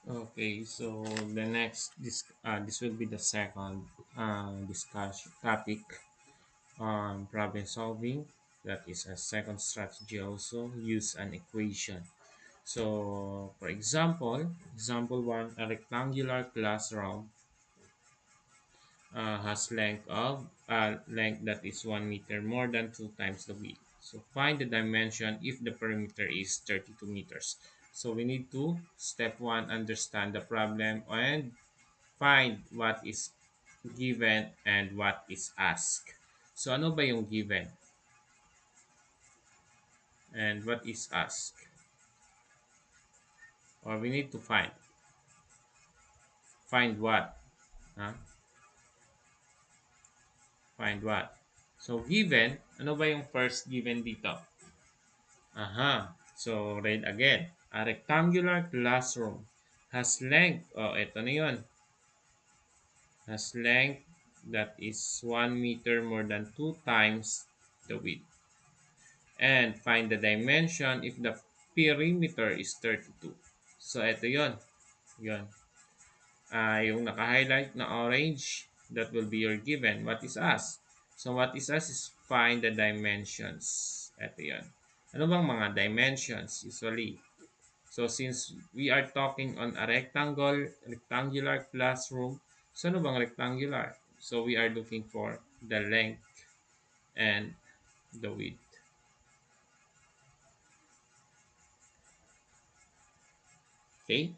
Okay, so the next this will be the second discussion topic on problem solving. That is a second strategy also use an equation. So for example one, a rectangular classroom has length that is 1 meter more than 2 times the width. So find the dimension if the perimeter is 32 meters. So we need to step one understand the problem and find what is given and what is asked. So ano ba yung given and what is asked? Or we need to find what? Huh? Find what? So given, ano ba yung first given dito? Aha. So read again. A rectangular classroom has length. Oh, ito na yun. Has length that is 1 meter more than 2 times the width. And find the dimension if the perimeter is 32. So, ito yon. Yon. Yung naka-highlight na orange, that will be your given. What is asked? So, what is asked is find the dimensions. Ito yon. Ano bang mga dimensions usually? So, since we are talking on a rectangular classroom, so ano bang rectangular? So, we are looking for the length and the width. Okay?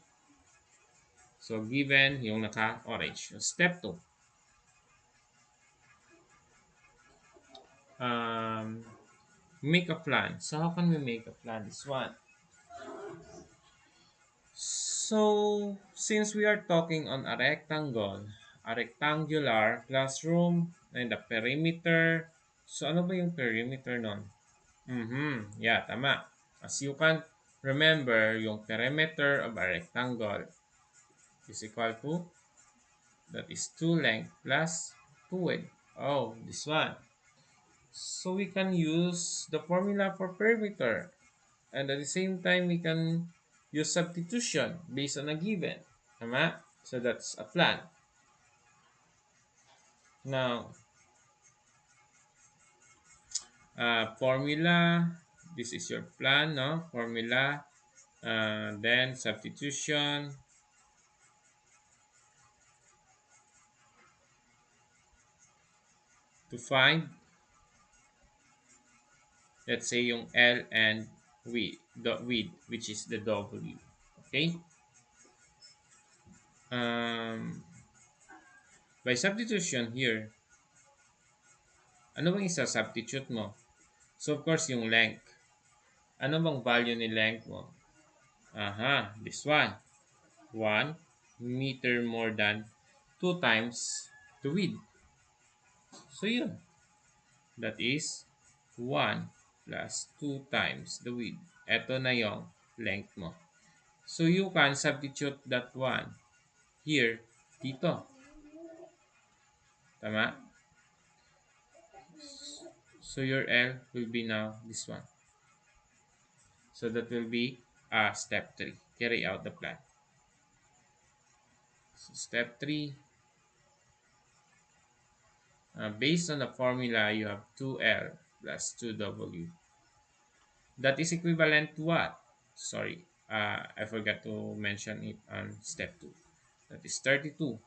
So, given yung naka-orange. Step 2. Um, make a plan. So, how can we make a plan? This one. So, since we are talking on a rectangular classroom, and the perimeter. So, ano ba yung perimeter nun? Yeah, tama. As you can remember, yung perimeter of a rectangle is equal to, that is 2 length plus 2 width. Oh, this one. So we can use the formula for perimeter. And at the same time, we can use substitution based on a given. Tama? So that's a plan. Now, formula. This is your plan, no? Formula. Then substitution. To find, let's say, yung L and width, which is the W. Okay? Um, by substitution here, ano bang isa-substitute mo? So, of course, yung length. Ano bang value ni length mo? Aha, this one. 1 meter more than 2 times the width. So, yun. That is 1 plus 2 times the width. Ito na yung length mo. So, you can substitute that one here, dito. Tama? So, your L will be now this one. So, that will be step 3. Carry out the plan. So, step 3. Based on the formula, you have 2L plus 2W. That is equivalent to what? Sorry, I forgot to mention it on step 2. That is 32.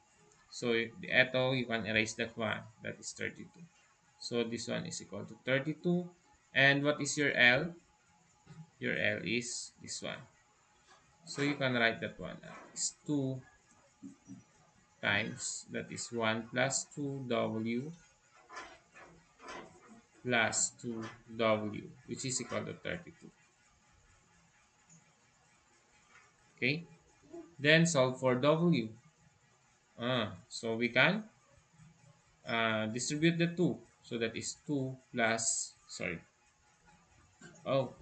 So, ito, you can erase that one. That is 32. So, this one is equal to 32. And what is your L? Your L is this one. So, you can write that one. It's 2 times, that is 1 plus 2W plus 2W, which is equal to 32. Okay? Then, solve for W. So, we can distribute the 2. So, that is 2 plus, sorry. Oh,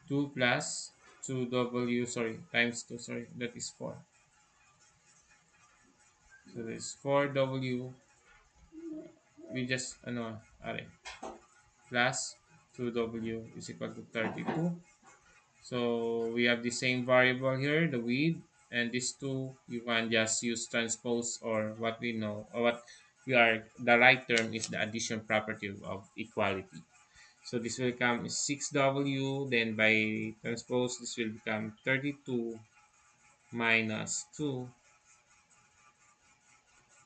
2 plus 2W, sorry, times 2, sorry, that is 4. So, that is 4W. We just, ano, plus 2W is equal to 32. So we have the same variable here, the width, and these two you can just use transpose, or what we know, or what we are, the right term is the addition property of equality. So this will become 6W, then by transpose this will become 32 minus 2.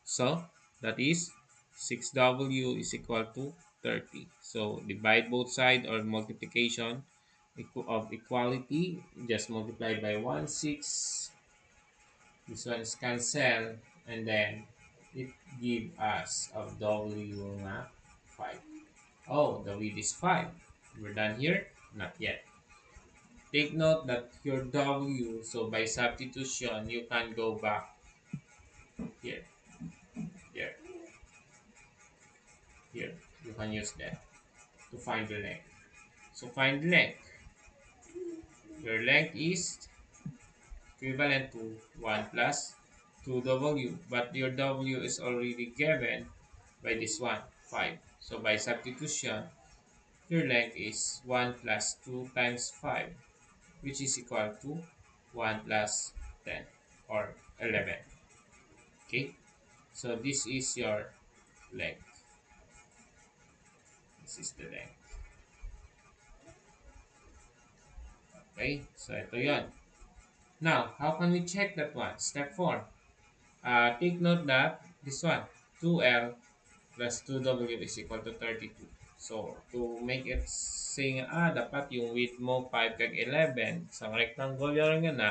So that is 6W is equal to 30. So divide both sides, or multiplication of equality, just multiply by 1, 6. This one is cancel, and then it give us of W na 5. Oh, the width is 5. We're done here? Not yet. Take note that your W, so by substitution, you can go back here, here, here. You can use that to find the length. So find length. Your length is equivalent to 1 plus 2W, but your W is already given by this one, 5. So by substitution, your length is 1 plus 2 times 5, which is equal to 1 plus 10, or 11. Okay, so this is your length. This is the length. Okay, so ito yon. Now, how can we check that one? Step 4. Take note that this one, 2L plus 2W is equal to 32. So, to make it say nga, dapat yung width mo 5 kag 11, sa rectangular nga na,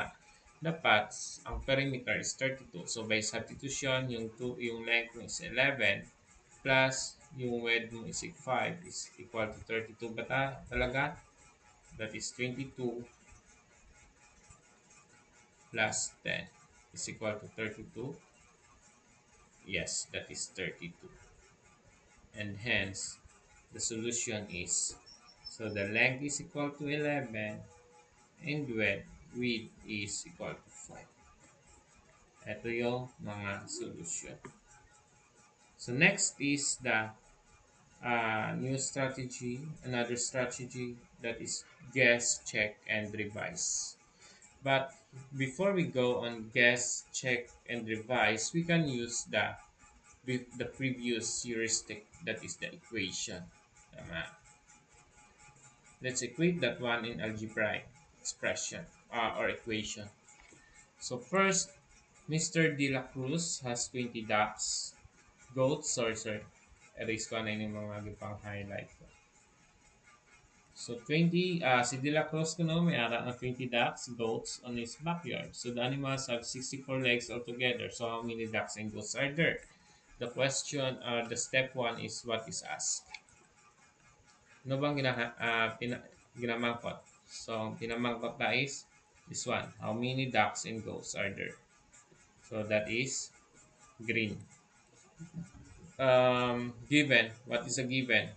dapat ang perimeter is 32. So, by substitution, yung length mo is 11 plus yung width mo is 5 is equal to 32 ba talaga? That is 22 plus 10 is equal to 32. Yes, that is 32. And hence, the solution is, so the length is equal to 11 and width is equal to 5. Ito yung mga solution. So next is the new strategy, another strategy, that is guess, check, and revise. But before we go on guess, check, and revise, we can use the previous heuristic, that is the equation. Tama. Let's equate that one in algebraic expression, or equation. So first, Mr. De La Cruz has 20 ducks, goats, sorry, erase ko na yung mga gipang highlight ko. So 20, si De La Cruz kuno may ara ng 20 ducks, goats on his backyard. So the animals have 64 legs altogether. So how many ducks and goats are there? The question, the step 1 is what is asked. Ano bang ginamangkot? So, pinamangkot na is this one. How many ducks and goats are there? So, that is green. Given. What is a given?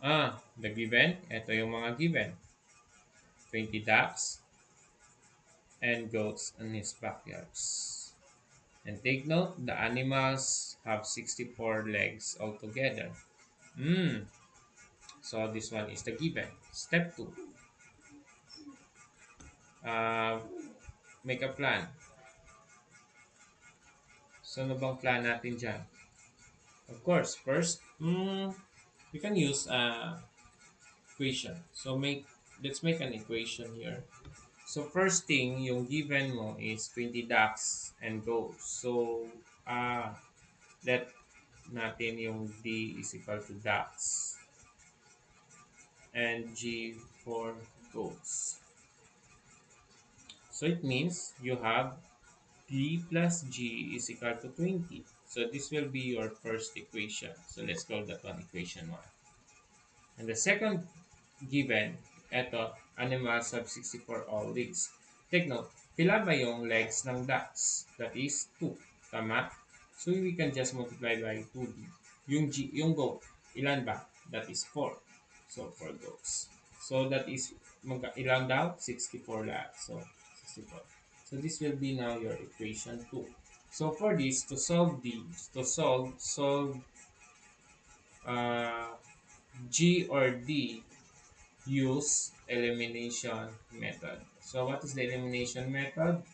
The given. Ito yung mga given. 20 ducks and goats in his backyards. And take note, the animals have 64 legs altogether. So, this one is the given. Step 2. Make a plan. So, ano bang plan natin dyan? Of course, first, we can use equation. So, let's make an equation here. So, first thing, yung given mo is 20 ducks and goats. So, let natin yung D is equal to ducks and G for goats. So, it means you have D plus G is equal to 20. So, this will be your first equation. So, let's call that one equation 1. And the second given, eto, animals have 64 all legs. Take note, pila ba yung legs ng ducks? That is 2. Tama? So, we can just multiply by 2D. Yung goat, ilan ba? That is 4. So, 4 goats. So, that is, ilan daw? 64 lahat. So, 64. So, this will be now your equation 2. So, for this, to solve G or D, use elimination method. So what is the elimination method?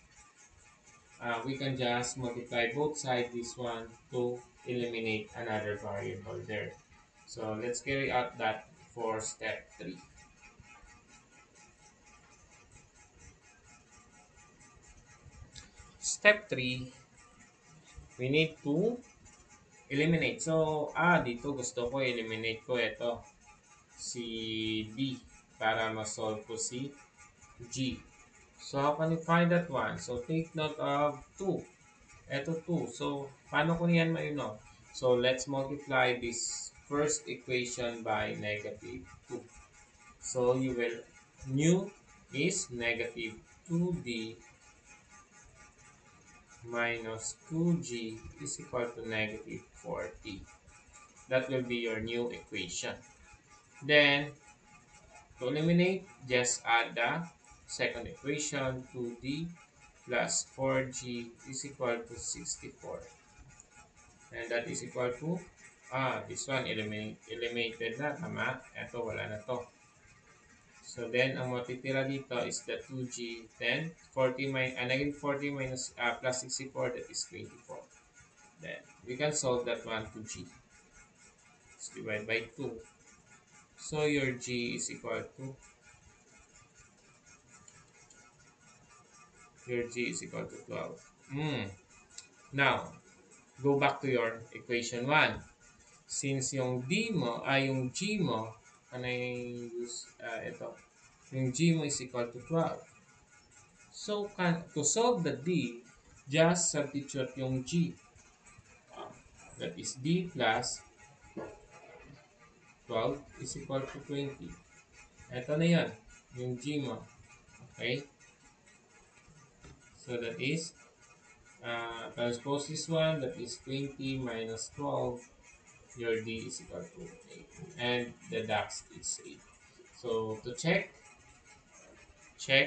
We can just multiply both sides this one to eliminate another variable there. So let's carry out that for step 3. Step 3, we need to eliminate. So, dito gusto ko eliminate ko ito, si D, para ma-solve ko si G. So, how can you find that one? So, take note of 2. Ito 2. So, paano ko yan ma-know? So, let's multiply this first equation by negative 2. So, you will, new is negative 2D minus 2G is equal to negative 4T. That will be your new equation. Then, to eliminate, just add the second equation, 2D plus 4G is equal to 64. And that is equal to, this one, eliminated na, tama? Ito, wala na to. So then, ang matitira dito is the 2G, then 40 negative 40 minus plus 64, that is 24. Then, we can solve that one to G. Let's divide by 2. So, your G is equal to, your G is equal to 12. Now, go back to your equation 1. Since yung D mo, yung G mo, ano yung use, ito, yung G mo is equal to 12. So, to solve the D, just substitute yung G. That is D plus 12 is equal to 20. Ito na yan, yung G mo. Okay? So, that is, transpose this one, that is 20 minus 12. Your D is equal to 8. And the DAX is 8. So, to check,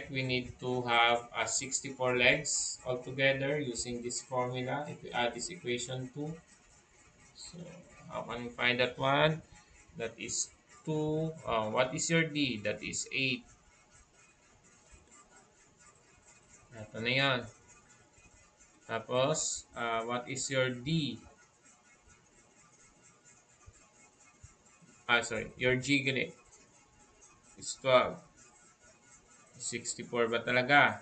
we need to have 64 legs altogether using this formula. If we add this equation 2, so how can we find that one? That is 2. What is your D? That is 8. Ito na yan. Tapos, what is your D? Sorry. Your G gali is 12. 64 ba talaga?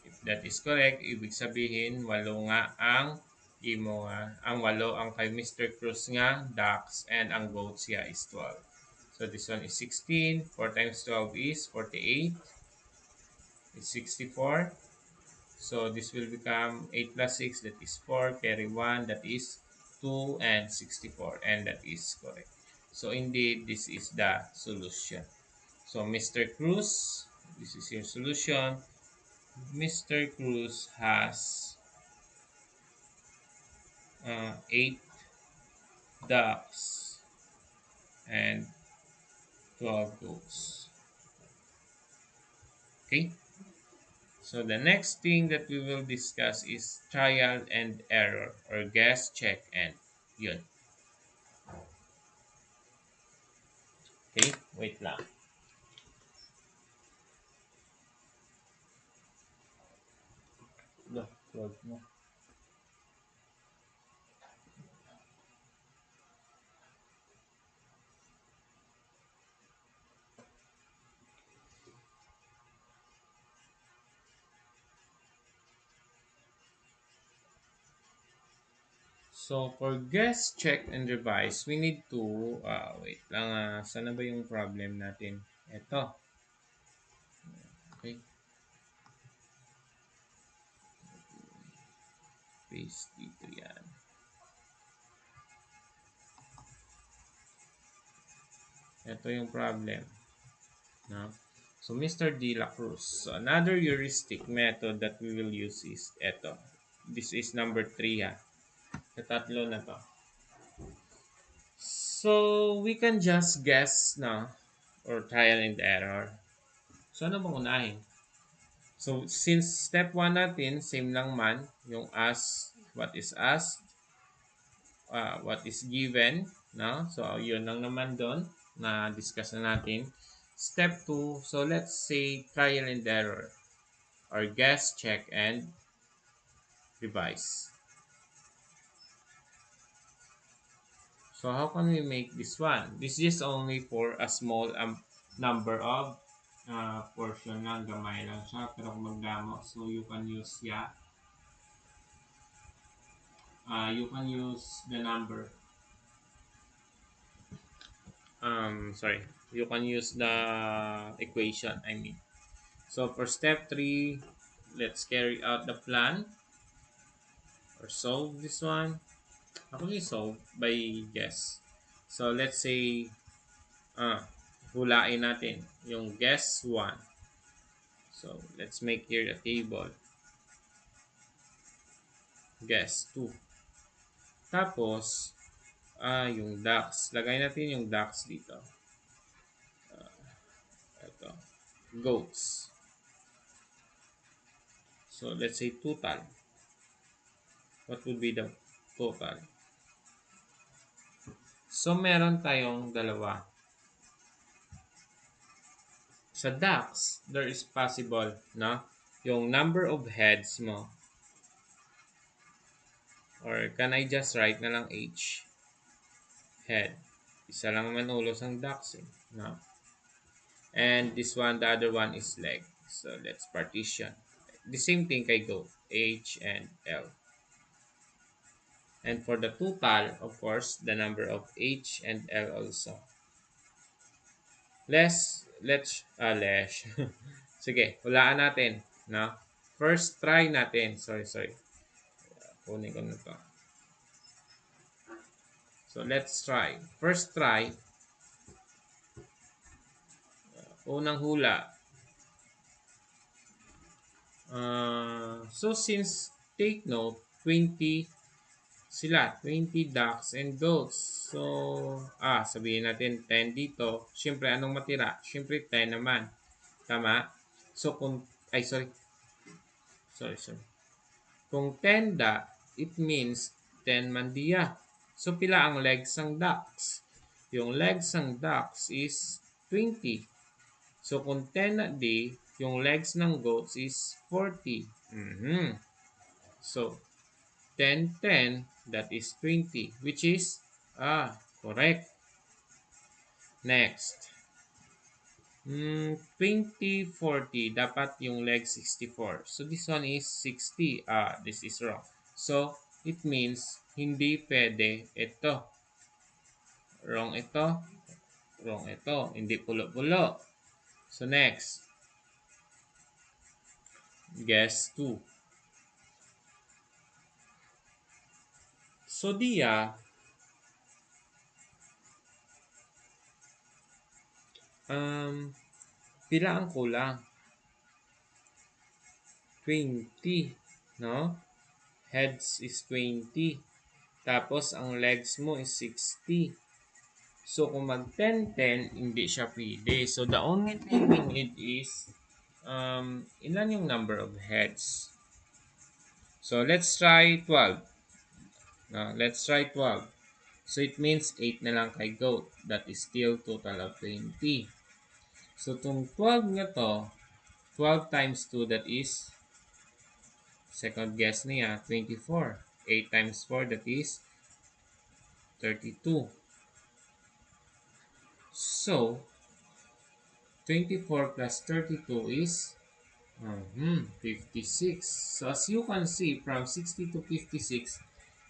If that is correct, ibig sabihin, 8 nga ang imo nga. Ang 8 ang kay Mr. Cruz nga, Dax, and ang goats siya is 12. So, this one is 16. 4 times 12 is 48. It's 64. So, this will become 8 plus 6, that is 4. Carry 1, that is 2, and 64. And that is correct. So, indeed, this is the solution. So, Mr. Cruz, this is your solution. Mr. Cruz has 8 ducks and 12 goats. Okay? So the next thing that we will discuss is trial and error or guess, check, and yun. Okay? Wait lang. So, for guess, check, and revise, we need to, wait lang, sana ba yung problem natin? Ito. Okay. Paste dito yan. Ito yung problem. No? So, Mr. De La Cruz. So, another heuristic method that we will use is ito. This is number 3 ha. Sa tatlo na to. So, we can just guess na or trial and error. So, ano bang unahin? So, since step 1 natin, same lang man, yung ask, what is asked, what is given, no? So, yun lang naman doon. na discuss na natin. Step 2, so let's say trial and error or guess, check, and revise. So how can we make this one? This is only for a small number of portion lang, gamay lang siya. Pero kung magdamo, so you can use, you can use the number. Sorry. You can use the equation, I mean. So for step 3, let's carry out the plan or solve this one. Actually, solve by guess. So let's say, hulain natin yung guess 1. So let's make here a table. Guess 2. Tapos, yung ducks. Lagay natin yung ducks dito. Ito. Goats. So let's say total. What would be the total? So meron tayong dalawa. Sa ducks, there is possible na yung number of heads mo, or can I just write na lang H? Head. Isa lang naman ulos ang ducks eh. No? And this one, the other one is leg. So let's partition. The same thing kay goat. H and L. And for the total, of course, the number of H and L also. Let's Sige, hulaan natin, no? First try natin. Sorry. Kunin ko na to. So let's try. First try. Unang hula. So since take note 20 sila, 20 ducks and goats. So sabihin natin 10 dito. Siyempre anong matira? Siyempre 10 naman. Tama? So kung sorry. Kung 10 it means 10 mandiya. So pila ang legs ng ducks? Yung legs ng ducks is 20. So kung 10 na yung legs ng goats is 40. So 10, 10, that is 20, which is, correct. Next. 20, 40, dapat yung leg 64. So this one is 60. This is wrong. So it means hindi pwede ito. Wrong ito. Wrong ito. Hindi pulo-pulo. So next. Guess 2. So diya, pila ang kulang? 20, no? Heads is 20. Tapos ang legs mo is 60. So kung mag 10, 10, hindi siya pwede. So the only thing we need is ilan yung number of heads? So let's try 12. Let's try 12. So it means 8 na lang kay goat. That is still total of 20. So itong 12 nga to, 12 times 2, that is, second guess niya, 24. 8 times 4, that is 32. So, 24 plus 32 is 56. So, as you can see, from 60 to 56,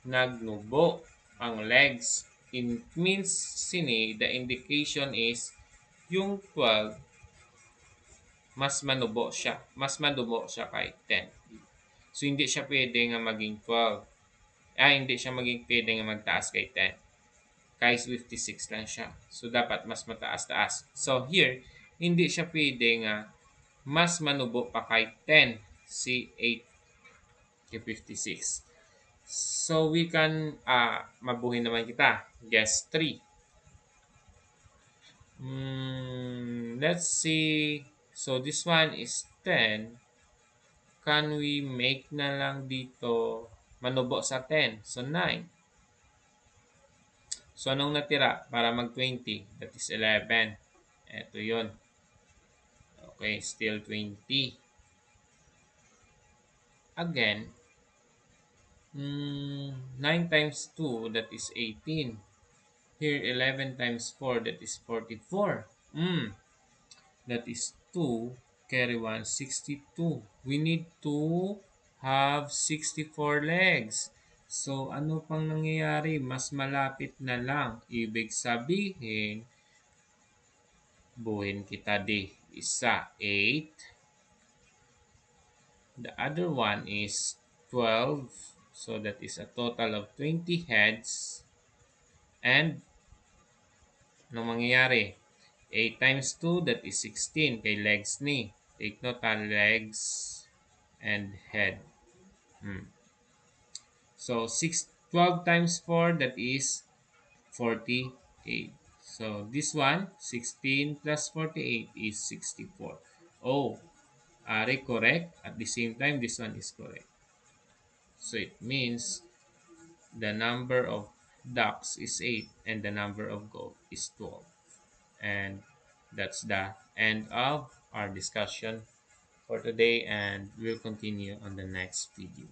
nagnubo ang legs. It means, the indication is, yung 12, mas manubo siya. Mas manubo siya kay 10. So, hindi siya pwede nga maging 12. Hindi siya maging pwede nga magtaas kay 10. Kay 56 lang siya. So, dapat mas mataas-taas. So, here, hindi siya pwede nga mas manubo pa kay 10, si 8 kay 56. So, we can, mabuhin naman kita. Guess 3. Let's see. So, this one is 10. Can we make na lang dito manubo sa 10? So, 9. So, anong natira para mag-20? That is 11. Ito yun. Okay, still 20. Again, 9 times 2, that is 18. Here, 11 times 4, that is 44. That is 2, carry 1, 62. We need to have 64 legs. So, ano pang nangyayari? Mas malapit na lang. Ibig sabihin, buuin kita di. Isa, 8. The other one is 12. So, that is a total of 20 heads. And, anong mangyayari? 8 times 2, that is 16. Kay legs ni. Take note ha, legs and head. So, 12 times 4, that is 48. So, this one, 16 plus 48 is 64. Oh, are correct? At the same time, this one is correct. So, it means the number of ducks is 8 and the number of goat is 12. And that's the end of our discussion for today, and we'll continue on the next video.